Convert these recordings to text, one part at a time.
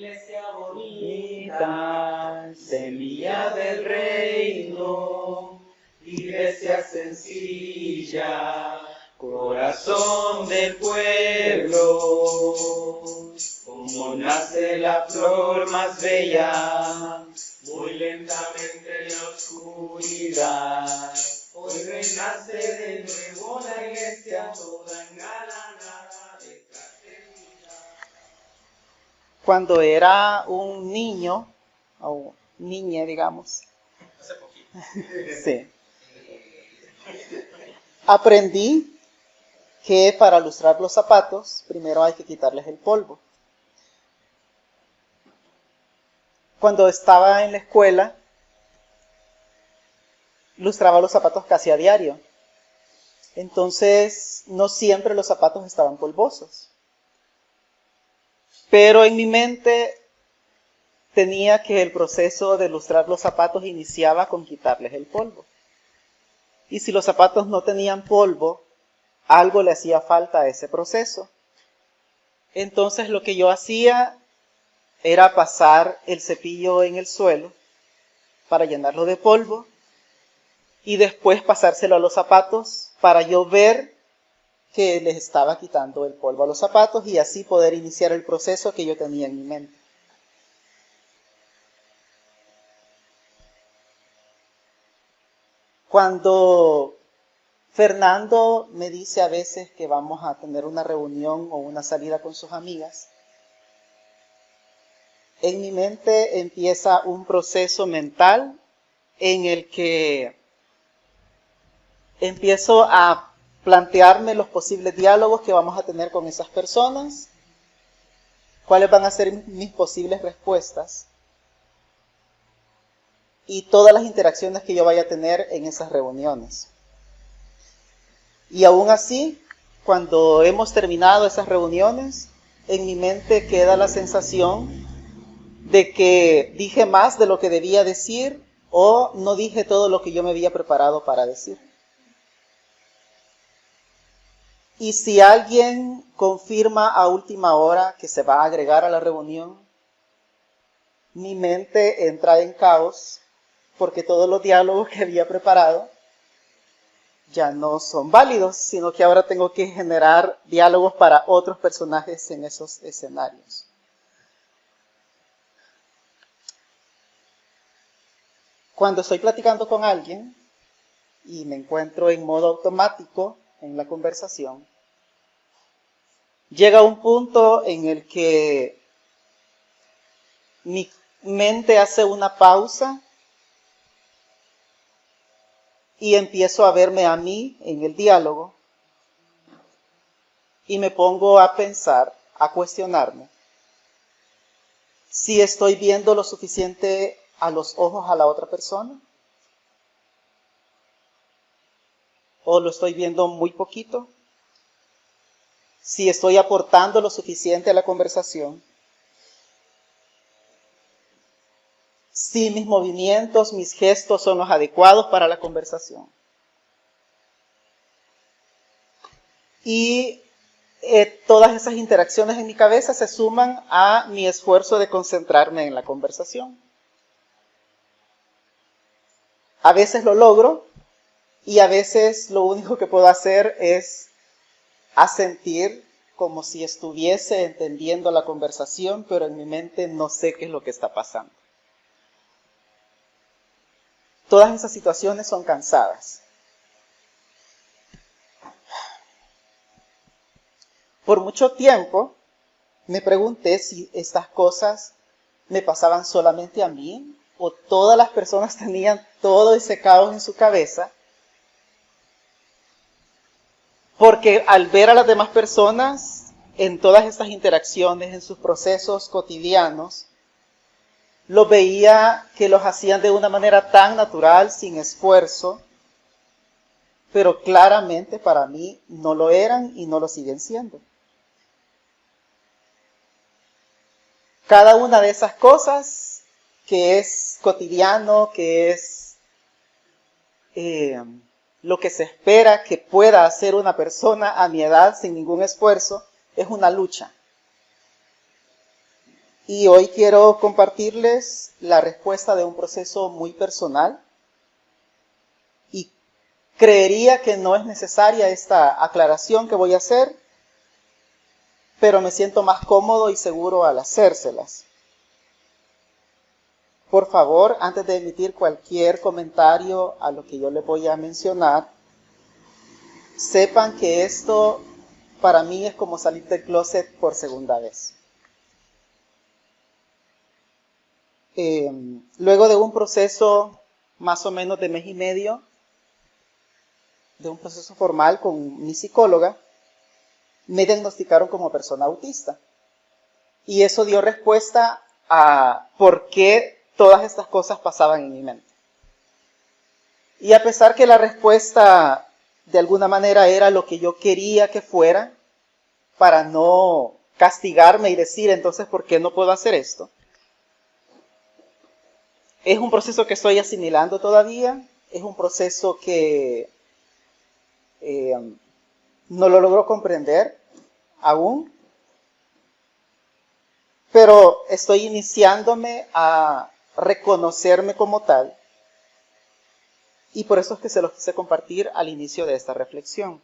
Iglesia bonita, semilla del reino, iglesia sencilla, corazón del pueblo. Como nace la flor más bella, muy lentamente en la oscuridad. Hoy renace de nuevo la iglesia toda engalanada de fraternidad. Cuando era un niño, o niña, digamos, Hace poquito. sí, aprendí que para lustrar los zapatos, primero hay que quitarles el polvo. Cuando estaba en la escuela, lustraba los zapatos casi a diario. Entonces, no siempre los zapatos estaban polvosos. Pero en mi mente tenía que el proceso de lustrar los zapatos iniciaba con quitarles el polvo. Y si los zapatos no tenían polvo, algo le hacía falta a ese proceso. Entonces lo que yo hacía era pasar el cepillo en el suelo para llenarlo de polvo y después pasárselo a los zapatos para yo ver que les estaba quitando el polvo a los zapatos y así poder iniciar el proceso que yo tenía en mi mente. Cuando Fernando me dice a veces que vamos a tener una reunión o una salida con sus amigas, en mi mente empieza un proceso mental en el que empiezo a plantearme los posibles diálogos que vamos a tener con esas personas, cuáles van a ser mis posibles respuestas y todas las interacciones que yo vaya a tener en esas reuniones. Y aún así, cuando hemos terminado esas reuniones, en mi mente queda la sensación de que dije más de lo que debía decir o no dije todo lo que yo me había preparado para decir. Y si alguien confirma a última hora que se va a agregar a la reunión, mi mente entra en caos porque todos los diálogos que había preparado ya no son válidos, sino que ahora tengo que generar diálogos para otros personajes en esos escenarios. Cuando estoy platicando con alguien y me encuentro en modo automático en la conversación, llega un punto en el que mi mente hace una pausa y empiezo a verme a mí en el diálogo y me pongo a pensar, a cuestionarme si estoy viendo lo suficiente a los ojos a la otra persona o lo estoy viendo muy poquito, si estoy aportando lo suficiente a la conversación, si mis movimientos, mis gestos son los adecuados para la conversación. Y todas esas interacciones en mi cabeza se suman a mi esfuerzo de concentrarme en la conversación. A veces lo logro y a veces lo único que puedo hacer es asentir como si estuviese entendiendo la conversación, pero en mi mente no sé qué es lo que está pasando. Todas esas situaciones son cansadas. Por mucho tiempo me pregunté si estas cosas me pasaban solamente a mí o todas las personas tenían todo ese caos en su cabeza, porque al ver a las demás personas en todas estas interacciones, en sus procesos cotidianos, los veía que los hacían de una manera tan natural, sin esfuerzo, pero claramente para mí no lo eran y no lo siguen siendo. Cada una de esas cosas que es cotidiano, que es lo que se espera que pueda hacer una persona a mi edad sin ningún esfuerzo, es una lucha. Y hoy quiero compartirles la respuesta de un proceso muy personal. Y creería que no es necesaria esta aclaración que voy a hacer, pero me siento más cómodo y seguro al hacérselas. Por favor, antes de emitir cualquier comentario a lo que yo les voy a mencionar, sepan que esto para mí es como salir del closet por segunda vez. Luego de un proceso más o menos de mes y medio, de un proceso formal con mi psicóloga, me diagnosticaron como persona autista. Y eso dio respuesta a por qué todas estas cosas pasaban en mi mente. Y a pesar que la respuesta de alguna manera era lo que yo quería que fuera, para no castigarme y decir entonces ¿por qué no puedo hacer esto? Es un proceso que estoy asimilando todavía, es un proceso que no lo logro comprender aún, pero estoy iniciándome a reconocerme como tal, y por eso es que se los quise compartir al inicio de esta reflexión.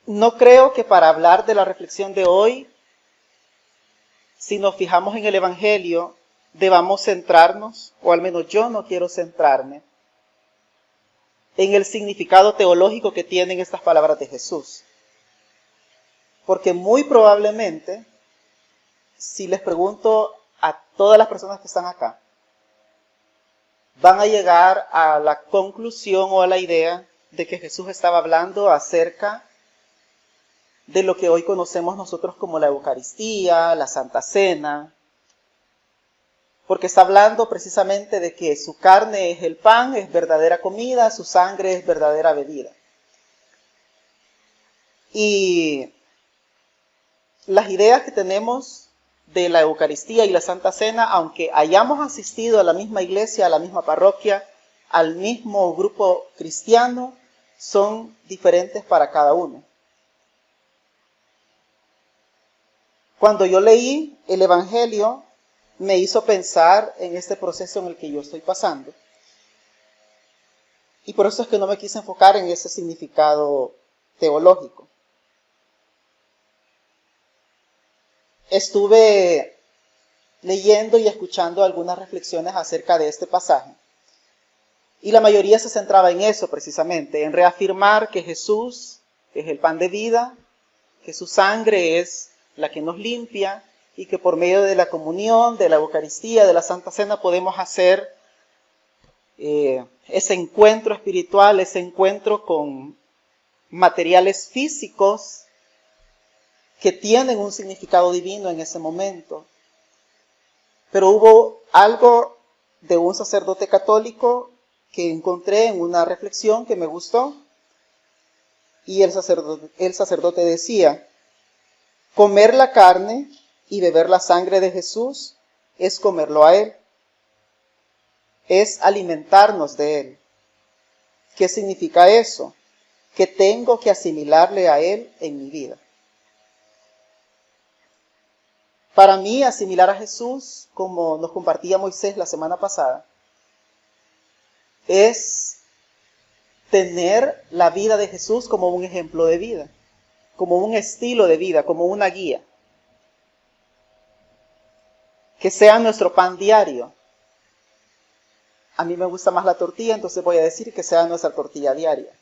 No creo que para hablar de la reflexión de hoy, si nos fijamos en el Evangelio, debamos centrarnos, o al menos yo no quiero centrarme, en el significado teológico que tienen estas palabras de Jesús. Porque muy probablemente, si les pregunto a todas las personas que están acá, van a llegar a la conclusión o a la idea de que Jesús estaba hablando acerca de lo que hoy conocemos nosotros como la Eucaristía, la Santa Cena, porque está hablando precisamente de que su carne es el pan, es verdadera comida, su sangre es verdadera bebida. Y las ideas que tenemos de la Eucaristía y la Santa Cena, aunque hayamos asistido a la misma iglesia, a la misma parroquia, al mismo grupo cristiano, son diferentes para cada uno. Cuando yo leí el Evangelio, me hizo pensar en este proceso en el que yo estoy pasando. Y por eso es que no me quise enfocar en ese significado teológico. Estuve leyendo y escuchando algunas reflexiones acerca de este pasaje. Y la mayoría se centraba en eso precisamente, en reafirmar que Jesús es el pan de vida, que su sangre es la que nos limpia y que por medio de la comunión, de la Eucaristía, de la Santa Cena podemos hacer ese encuentro espiritual, ese encuentro con materiales físicos que tienen un significado divino en ese momento. Pero hubo algo de un sacerdote católico que encontré en una reflexión que me gustó, y el sacerdote decía: comer la carne y beber la sangre de Jesús es comerlo a Él, es alimentarnos de Él. ¿Qué significa eso? Que tengo que asimilarle a Él en mi vida. Para mí, asimilar a Jesús, como nos compartía Moisés la semana pasada, es tener la vida de Jesús como un ejemplo de vida, como un estilo de vida, como una guía. Que sea nuestro pan diario. A mí me gusta más la tortilla, entonces voy a decir que sea nuestra tortilla diaria.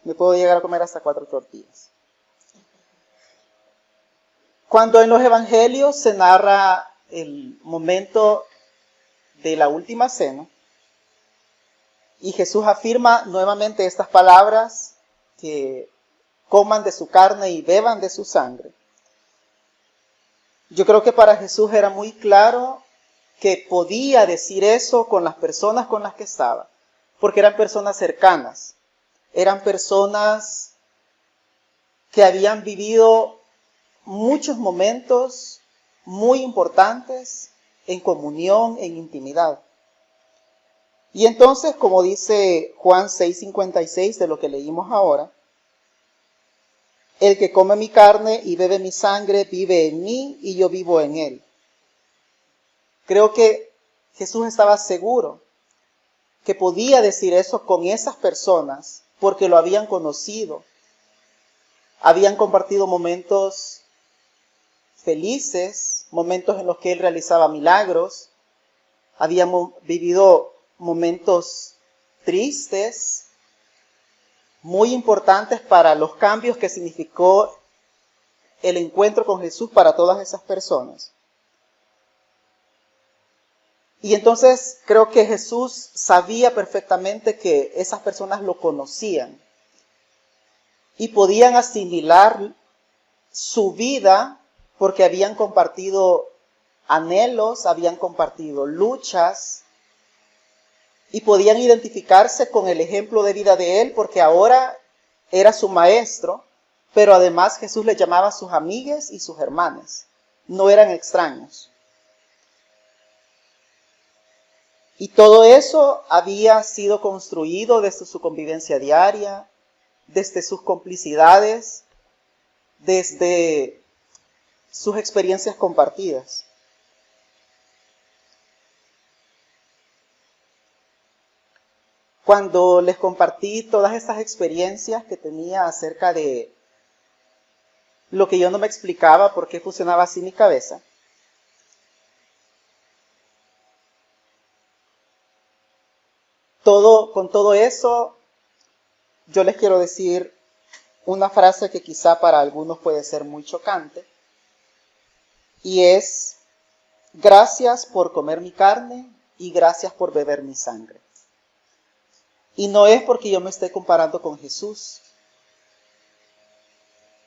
Me puedo llegar a comer hasta 4 tortillas. Cuando en los evangelios se narra el momento de la última cena, y Jesús afirma nuevamente estas palabras, que coman de su carne y beban de su sangre. Yo creo que para Jesús era muy claro que podía decir eso con las personas con las que estaba, porque eran personas cercanas, eran personas que habían vivido muchos momentos muy importantes en comunión, en intimidad. Y entonces, como dice Juan 6:56 de lo que leímos ahora, El que come mi carne y bebe mi sangre vive en mí y yo vivo en él. Creo que Jesús estaba seguro que podía decir eso con esas personas porque lo habían conocido. Habían compartido momentos felices, momentos en los que él realizaba milagros. Habían vivido momentos tristes, muy importantes para los cambios que significó el encuentro con Jesús para todas esas personas. Y entonces creo que Jesús sabía perfectamente que esas personas lo conocían y podían asimilar su vida porque habían compartido anhelos, habían compartido luchas y podían identificarse con el ejemplo de vida de él porque ahora era su maestro, pero además Jesús les llamaba a sus amigues y sus hermanas, no eran extraños. Y todo eso había sido construido desde su convivencia diaria, desde sus complicidades, desde sus experiencias compartidas. Cuando les compartí todas estas experiencias que tenía acerca de lo que yo no me explicaba, por qué funcionaba así mi cabeza, con todo eso, yo les quiero decir una frase que quizá para algunos puede ser muy chocante, y es: gracias por comer mi carne y gracias por beber mi sangre. Y no es porque yo me esté comparando con Jesús,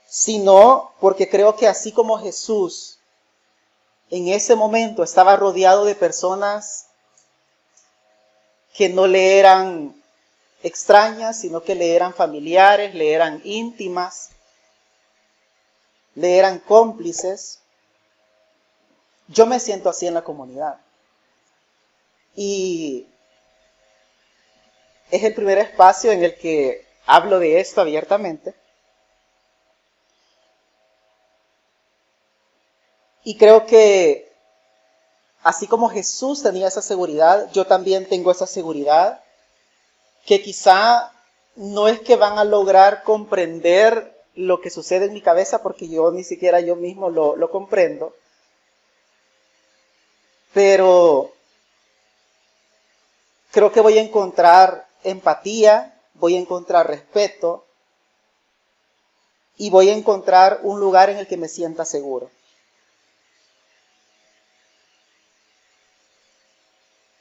sino porque creo que así como Jesús en ese momento estaba rodeado de personas que no le eran extrañas, sino que le eran familiares, le eran íntimas, le eran cómplices, yo me siento así en la comunidad. Y es el primer espacio en el que hablo de esto abiertamente. Y creo que así como Jesús tenía esa seguridad, yo también tengo esa seguridad, que quizá no es que van a lograr comprender lo que sucede en mi cabeza, porque yo ni siquiera yo mismo lo comprendo, pero creo que voy a encontrar empatía, voy a encontrar respeto y voy a encontrar un lugar en el que me sienta seguro.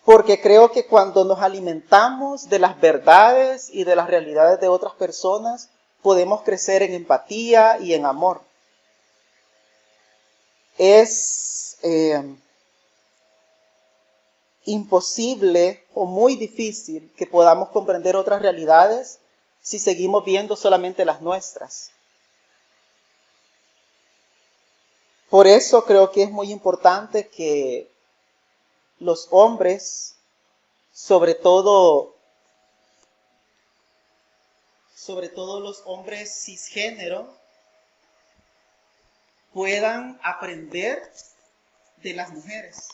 Porque creo que cuando nos alimentamos de las verdades y de las realidades de otras personas, podemos crecer en empatía y en amor. Es imposible o muy difícil que podamos comprender otras realidades si seguimos viendo solamente las nuestras. Por eso creo que es muy importante que los hombres, sobre todo los hombres cisgénero, puedan aprender de las mujeres.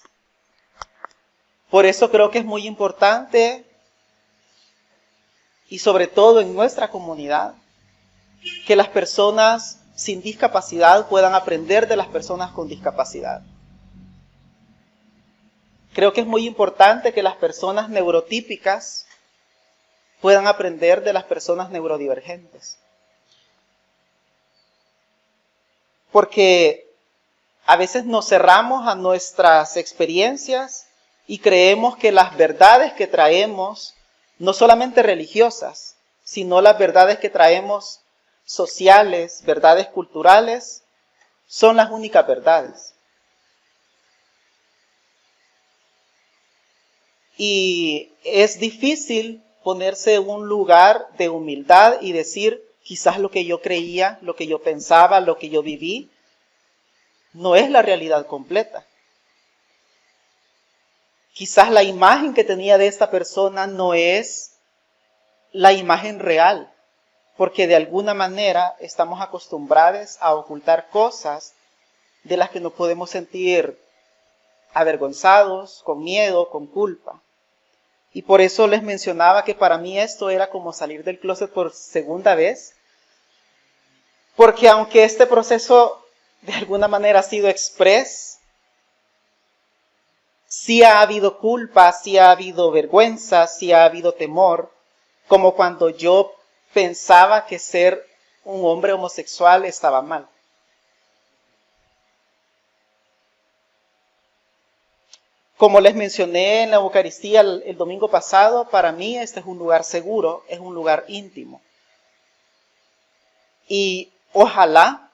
Por eso creo que es muy importante, y sobre todo en nuestra comunidad, que las personas sin discapacidad puedan aprender de las personas con discapacidad. Creo que es muy importante que las personas neurotípicas puedan aprender de las personas neurodivergentes. Porque a veces nos cerramos a nuestras experiencias y creemos que las verdades que traemos, no solamente religiosas, sino las verdades que traemos sociales, verdades culturales, son las únicas verdades. Y es difícil ponerse en un lugar de humildad y decir, quizás lo que yo creía, lo que yo pensaba, lo que yo viví, no es la realidad completa. Quizás la imagen que tenía de esta persona no es la imagen real. porque de alguna manera estamos acostumbrados a ocultar cosas de las que nos podemos sentir avergonzados, con miedo, con culpa. Y por eso les mencionaba que para mí esto era como salir del closet por segunda vez, porque aunque este proceso de alguna manera ha sido express, sí ha habido culpa, sí ha habido vergüenza, sí ha habido temor, como cuando yo pensaba que ser un hombre homosexual estaba mal. Como les mencioné en la Eucaristía el domingo pasado, para mí este es un lugar seguro, es un lugar íntimo. Y ojalá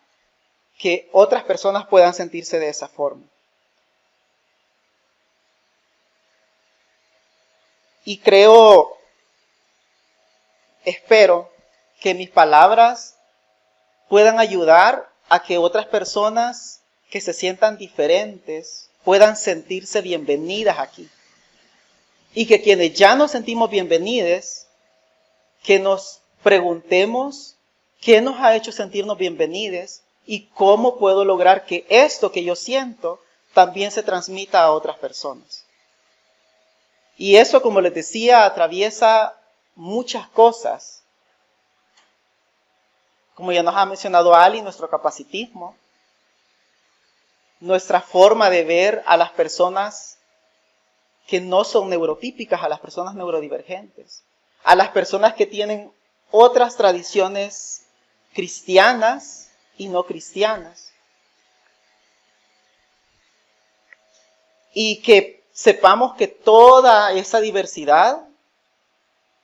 que otras personas puedan sentirse de esa forma. Y espero que mis palabras puedan ayudar a que otras personas que se sientan diferentes puedan sentirse bienvenidas aquí. Y que quienes ya nos sentimos bienvenidos, que nos preguntemos qué nos ha hecho sentirnos bienvenidos y cómo puedo lograr que esto que yo siento también se transmita a otras personas. Y eso, como les decía, atraviesa muchas cosas. Como ya nos ha mencionado Ali, nuestro capacitismo, nuestra forma de ver a las personas que no son neurotípicas, a las personas neurodivergentes, a las personas que tienen otras tradiciones cristianas y no cristianas. Y que sepamos que toda esa diversidad,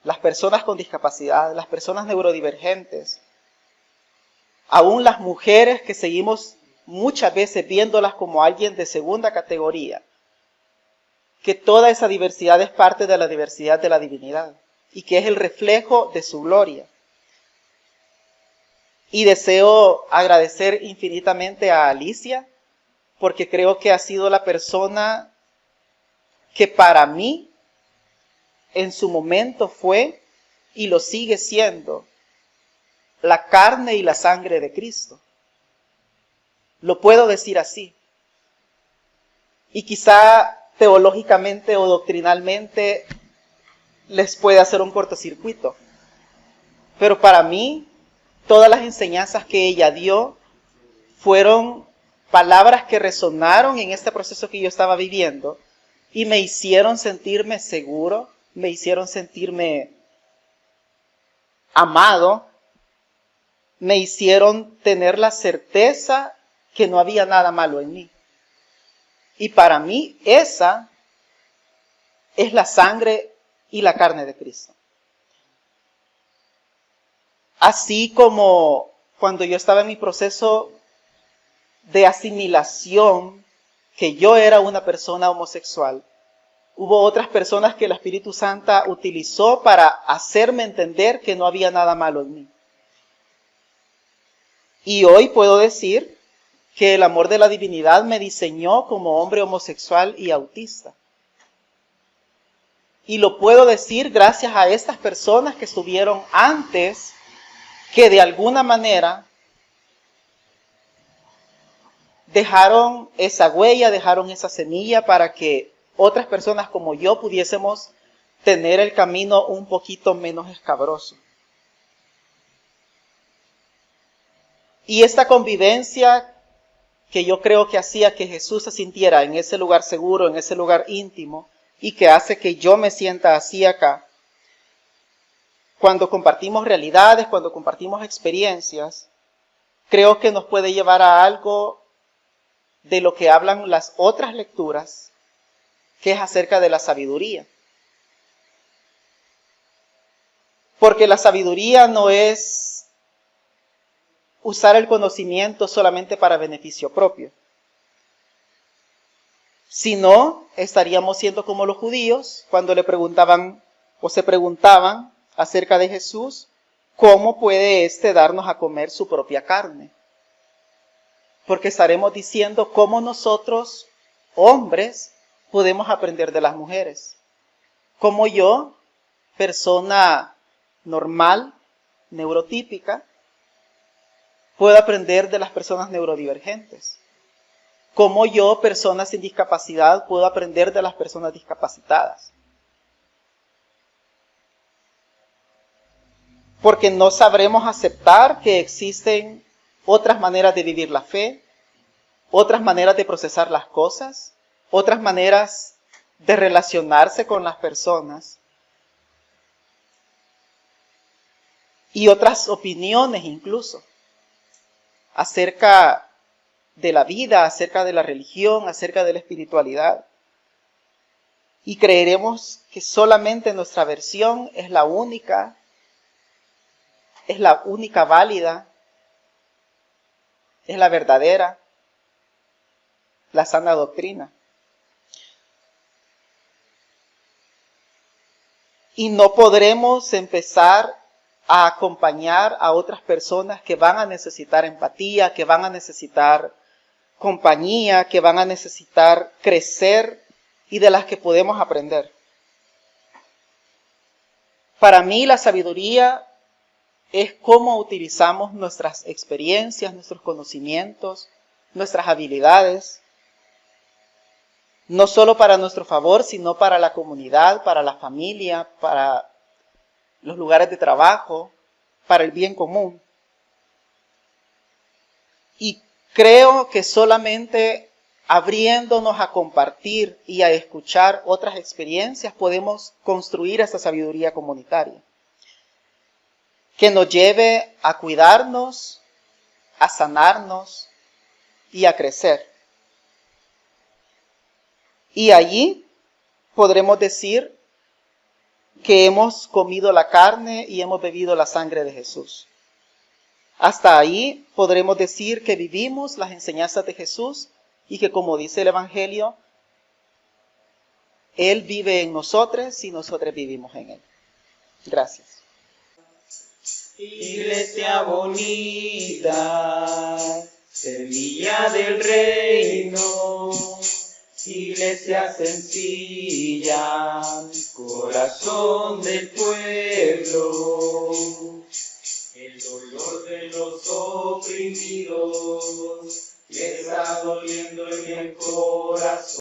las personas con discapacidad, las personas neurodivergentes, aún las mujeres que seguimos muchas veces viéndolas como alguien de segunda categoría, que toda esa diversidad es parte de la diversidad de la divinidad y que es el reflejo de su gloria. Y deseo agradecer infinitamente a Alicia, porque creo que ha sido la persona que para mí en su momento fue y lo sigue siendo la carne y la sangre de Cristo. Lo puedo decir así. Y quizá teológicamente o doctrinalmente les puede hacer un cortocircuito. Pero para mí, todas las enseñanzas que ella dio fueron palabras que resonaron en este proceso que yo estaba viviendo y me hicieron sentirme seguro, me hicieron sentirme amado, me hicieron tener la certeza que no había nada malo en mí. Y para mí esa es la sangre y la carne de Cristo. Así como cuando yo estaba en mi proceso de asimilación, que yo era una persona homosexual, hubo otras personas que el Espíritu Santo utilizó para hacerme entender que no había nada malo en mí. Y hoy puedo decir que el amor de la divinidad me diseñó como hombre homosexual y autista. Y lo puedo decir gracias a estas personas que estuvieron antes, que de alguna manera dejaron esa huella, dejaron esa semilla para que otras personas como yo pudiésemos tener el camino un poquito menos escabroso. Y esta convivencia que yo creo que hacía que Jesús se sintiera en ese lugar seguro, en ese lugar íntimo, y que hace que yo me sienta así acá, cuando compartimos realidades, cuando compartimos experiencias, creo que nos puede llevar a algo de lo que hablan las otras lecturas, que es acerca de la sabiduría. Porque la sabiduría no es usar el conocimiento solamente para beneficio propio, sino estaríamos siendo como los judíos cuando le preguntaban o se preguntaban acerca de Jesús, ¿cómo puede éste darnos a comer su propia carne? Porque estaremos diciendo cómo nosotros, hombres, podemos aprender de las mujeres. Como yo, persona normal, neurotípica, puedo aprender de las personas neurodivergentes. Como yo, persona sin discapacidad, puedo aprender de las personas discapacitadas. Porque no sabremos aceptar que existen otras maneras de vivir la fe, otras maneras de procesar las cosas, otras maneras de relacionarse con las personas y otras opiniones incluso acerca de la vida, acerca de la religión, acerca de la espiritualidad. Y creeremos que solamente nuestra versión es la única válida, es la verdadera, la sana doctrina. Y no podremos empezar a acompañar a otras personas que van a necesitar empatía, que van a necesitar compañía, que van a necesitar crecer y de las que podemos aprender. Para mí la sabiduría es cómo utilizamos nuestras experiencias, nuestros conocimientos, nuestras habilidades, no solo para nuestro favor, sino para la comunidad, para la familia, para los lugares de trabajo, para el bien común. Y creo que solamente abriéndonos a compartir y a escuchar otras experiencias podemos construir esa sabiduría comunitaria que nos lleve a cuidarnos, a sanarnos y a crecer. Y allí podremos decir que hemos comido la carne y hemos bebido la sangre de Jesús. Hasta ahí podremos decir que vivimos las enseñanzas de Jesús y que, como dice el Evangelio, Él vive en nosotros y nosotros vivimos en Él. Gracias. Iglesia bonita, semilla del reino, iglesia sencilla, corazón del pueblo, el dolor de los oprimidos, le está doliendo en el corazón.